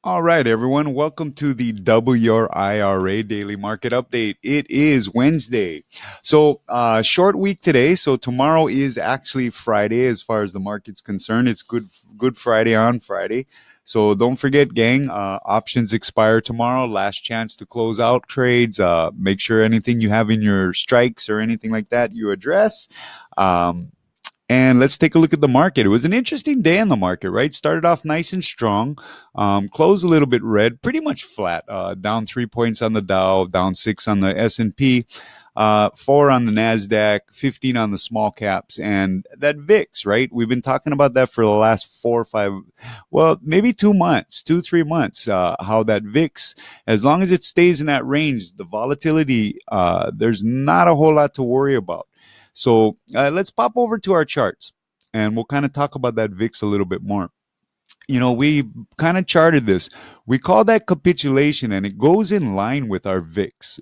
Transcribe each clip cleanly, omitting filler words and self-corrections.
All right, everyone. Welcome to the WRIRA Daily Market Update. It is Wednesday. Short week today. So, tomorrow is actually Friday as far as the market's concerned. It's Good Friday on Friday. So, don't forget, gang, options expire tomorrow. Last chance to close out trades. Make sure anything you have in your strikes or anything like that you address. Um, and let's take a look at the market. It was an interesting day in the market, right? Started off nice and strong, closed a little bit red, pretty much flat. Down 3 points on the Dow, down 6 on the S&P, 4 on the Nasdaq, 15 on the small caps, and that VIX, right? We've been talking about that for the last 4 or 5, well, maybe 2 months, 3 months. How that VIX, as long as it stays in that range, the volatility, there's not a whole lot to worry about. So let's pop over to our charts and we'll kind of talk about that VIX a little bit more. We kind of charted this. We call that capitulation, and it goes in line with our VIX.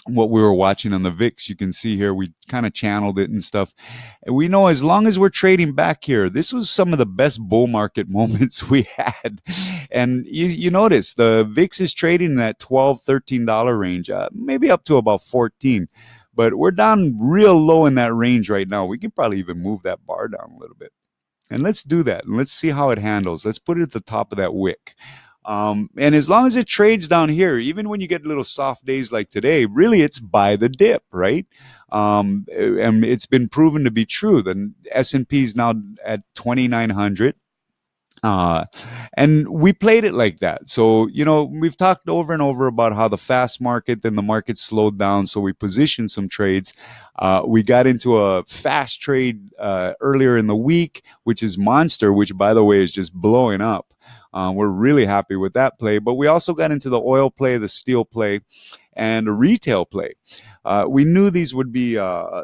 What we were watching on the VIX, you can see here, we kind of channeled it and stuff. And we know as long as we're trading back here, this was some of the best bull market moments we had. And you notice the VIX is trading in that $12, $13 range, maybe up to about 14. But we're down real low in that range right now. We can probably even move that bar down a little bit. And let's do that. And let's see how it handles. Let's put it at the top of that wick. And as long as it trades down here, even when you get little soft days like today, really it's buy the dip, right? And it's been proven to be true. The S&P is now at 2,900. Uh, and we played it like that. So, we've talked over and over about how the fast market, then the market slowed down. So we positioned some trades. We got into a fast trade earlier in the week, which is Monster, which, by the way, is just blowing up. We're really happy with that play. But we also got into the oil play, the steel play, and a retail play. We knew these would be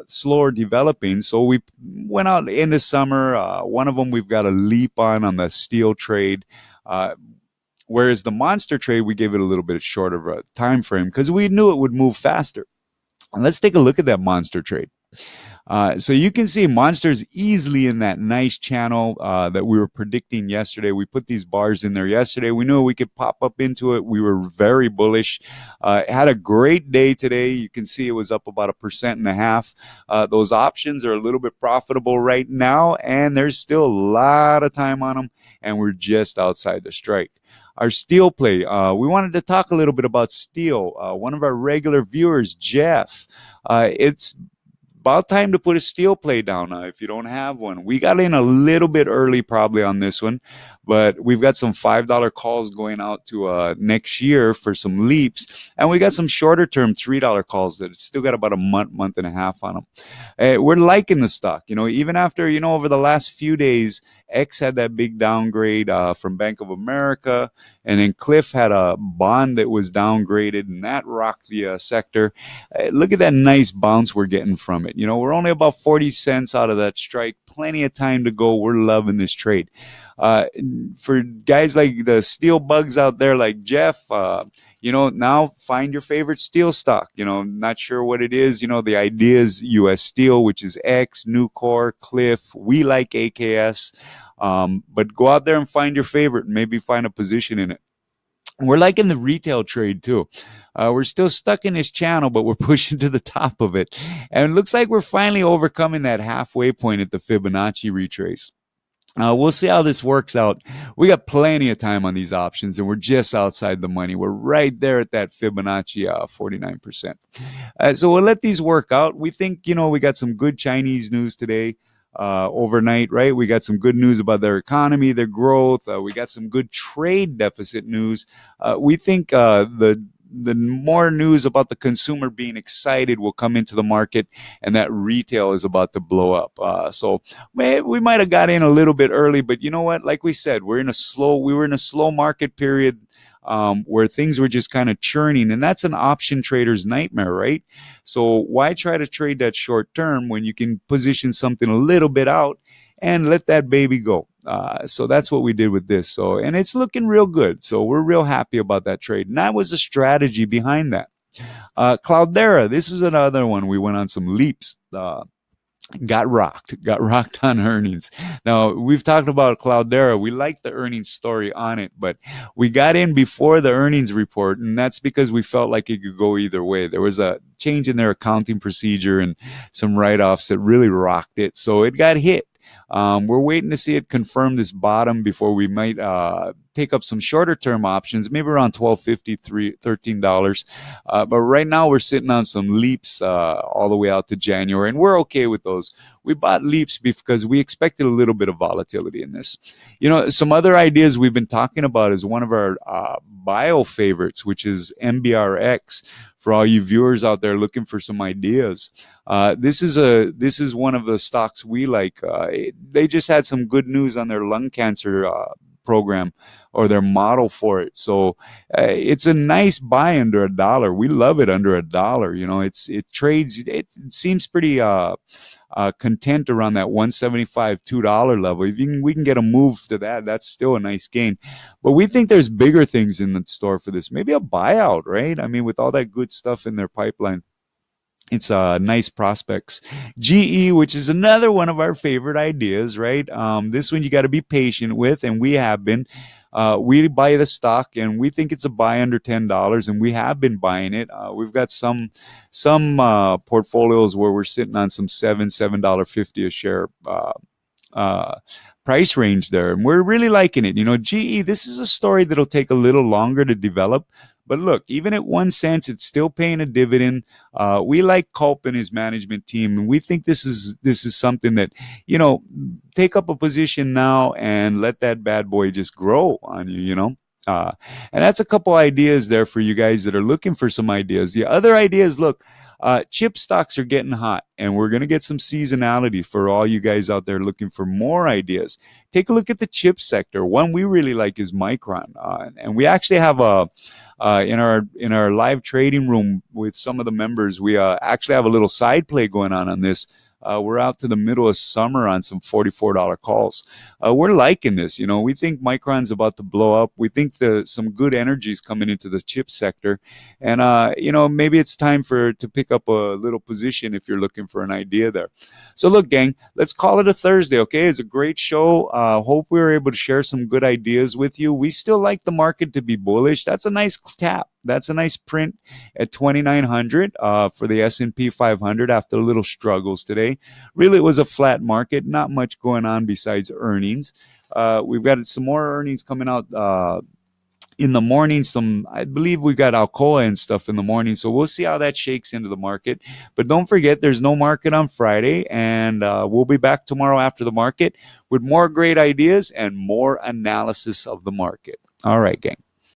slower developing, so we went out in the summer. One of them we've got a leap on the steel trade. Whereas the monster trade, we gave it a little bit shorter of a time frame because we knew it would move faster. And let's take a look at that monster trade. So you can see Monster's easily in that nice channel that we were predicting yesterday. We put these bars in there yesterday. We knew we could pop up into it. We were very bullish. Had a great day today. You can see it was up about 1.5%. Those options are a little bit profitable right now, and there's still a lot of time on them, and we're just outside the strike. Our steel play, we wanted to talk a little bit about steel. One of our regular viewers, Jeff, it's about time to put a steel play down if you don't have one. We got in a little bit early probably on this one, but we've got some $5 calls going out to next year for some leaps, and we got some shorter term $3 calls that still got about a month and a half on them. We're liking the stock, even after, over the last few days, X had that big downgrade from Bank of America, and then Cliff had a bond that was downgraded, and that rocked the sector. Look at that nice bounce we're getting from it. We're only about 40 cents out of that strike. Plenty of time to go. We're loving this trade. For guys like the steel bugs out there like Jeff, now find your favorite steel stock. Not sure what it is. The idea is US Steel, which is X, Nucor, Cliff. We like AKS. But go out there and find your favorite and maybe find a position in it. We're liking the retail trade too. We're still stuck in this channel, but we're pushing to the top of it. And it looks like we're finally overcoming that halfway point at the Fibonacci retrace. We'll see how this works out. We got plenty of time on these options, and we're just outside the money. We're right there at that Fibonacci 49%. So we'll let these work out. We think, we got some good Chinese news today. Overnight, right? We got some good news about their economy, their growth. We got some good trade deficit news. We think the more news about the consumer being excited will come into the market, and that retail is about to blow up. So we might have got in a little bit early, but you know what? Like we said, we were in a slow market period. Where things were just kind of churning, and that's an option trader's nightmare, right? So why try to trade that short term when you can position something a little bit out and let that baby go? So that's what we did with this. So, and it's looking real good. So we're real happy about that trade. And that was the strategy behind that. Cloudera, this was another one. We went on some leaps. got rocked on earnings. Now we've talked about CLDR. We like the earnings story on it, but we got in before the earnings report, and that's because we felt like it could go either way. There was a change in their accounting procedure and some write-offs that really rocked it, so it got hit. We're waiting to see it confirm this bottom before we might take up some shorter term options, maybe around $12.53, $13. But right now we're sitting on some leaps all the way out to January, and we're okay with those. We bought leaps because we expected a little bit of volatility in this. You know, some other ideas we've been talking about is one of our bio favorites, which is MBRX. For all you viewers out there looking for some ideas, this is one of the stocks we like. They just had some good news on their lung cancer program or their model for it. So it's a nice buy under $1. We love it under $1. You know, it trades. It seems pretty content around that 175 $2 level. If we can get a move to that, that's still a nice gain. But we think there's bigger things in the store for this. Maybe a buyout, right? I mean, with all that good stuff in their pipeline, it's nice prospects. GE, which is another one of our favorite ideas, right? This one you got to be patient with, and we have been. We buy the stock, and we think it's a buy under $10, and we have been buying it. We've got some portfolios where we're sitting on some $7.50 a share uh, price range there, and we're really liking it. You know, GE, this is a story that'll take a little longer to develop, but look, even at 1 cent, it's still paying a dividend. We like Culp and his management team, and we think this is something that, you know, take up a position now and let that bad boy just grow on you. You know. And that's a couple ideas there for you guys that are looking for some ideas. The other ideas, look, chip stocks are getting hot, and we're going to get some seasonality for all you guys out there looking for more ideas. Take a look at the chip sector. One we really like is Micron, and we actually have a in our live trading room with some of the members. We actually have a little side play going on this. We're out to the middle of summer on some $44 calls. We're liking this. You know, we think Micron's about to blow up. We think some good energy is coming into the chip sector. And, you know, maybe it's time to pick up a little position if you're looking for an idea there. So, look, gang, let's call it a Thursday, okay? It's a great show. Hope we were able to share some good ideas with you. We still like the market to be bullish. That's a nice tap. That's a nice print at 2,900 for the S&P 500 after a little struggles today. Really, it was a flat market, not much going on besides earnings. We've got some more earnings coming out in the morning. I believe we got Alcoa and stuff in the morning, so we'll see how that shakes into the market. But don't forget, there's no market on Friday, and we'll be back tomorrow after the market with more great ideas and more analysis of the market. All right, gang.